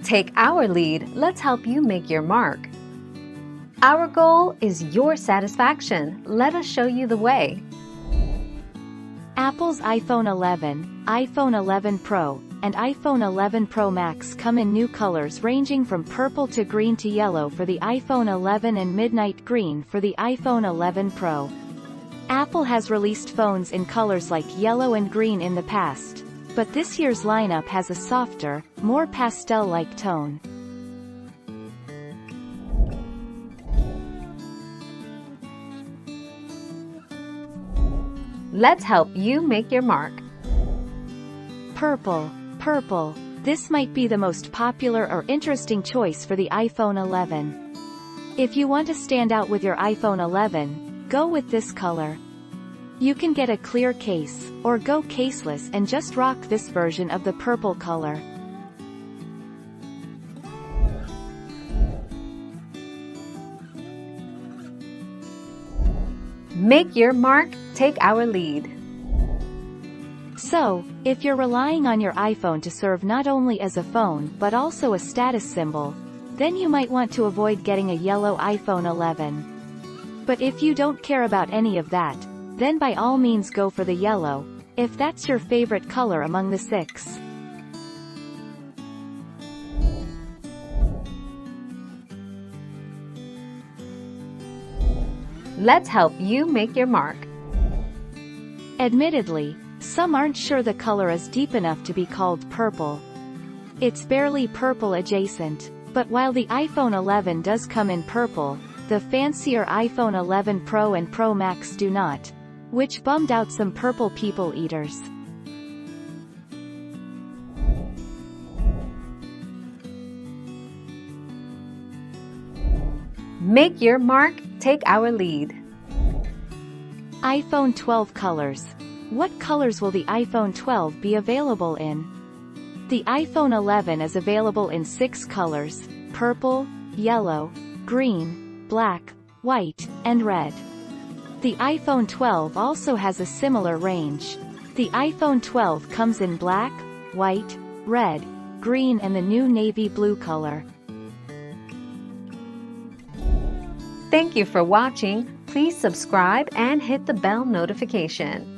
Take our lead, let's help you make your mark. Our goal is your satisfaction. Let us show you the way. Apple's iPhone 11, iPhone 11 Pro, and iPhone 11 Pro Max come in new colors ranging from purple to green to yellow for the iPhone 11 and midnight green for the iPhone 11 Pro. Apple has released phones in colors like yellow and green in the past, but this year's lineup has a softer, more pastel-like tone. Let's help you make your mark. Purple. Purple. This might be the most popular or interesting choice for the iPhone 11. If you want to stand out with your iPhone 11, go with this color. You can get a clear case, or go caseless and just rock this version of the purple color. Make your mark, take our lead. So, if you're relying on your iPhone to serve not only as a phone but also a status symbol, then you might want to avoid getting a yellow iPhone 11. But if you don't care about any of that, then by all means go for the yellow, if that's your favorite color among the 6. Let's help you make your mark. Admittedly, some aren't sure the color is deep enough to be called purple. It's barely purple adjacent, but while the iPhone 11 does come in purple, the fancier iPhone 11 Pro and Pro Max do not, which bummed out some purple people eaters. Make your mark, take our lead. iPhone 12 colors. What colors will the iPhone 12 be available in? The iPhone 11 is available in 6 colors: purple, yellow, green, black, white, and red. The iPhone 12 also has a similar range. The iPhone 12 comes in black, white, red, green and the new navy blue color. Thank you for watching. Please subscribe and hit the bell notification.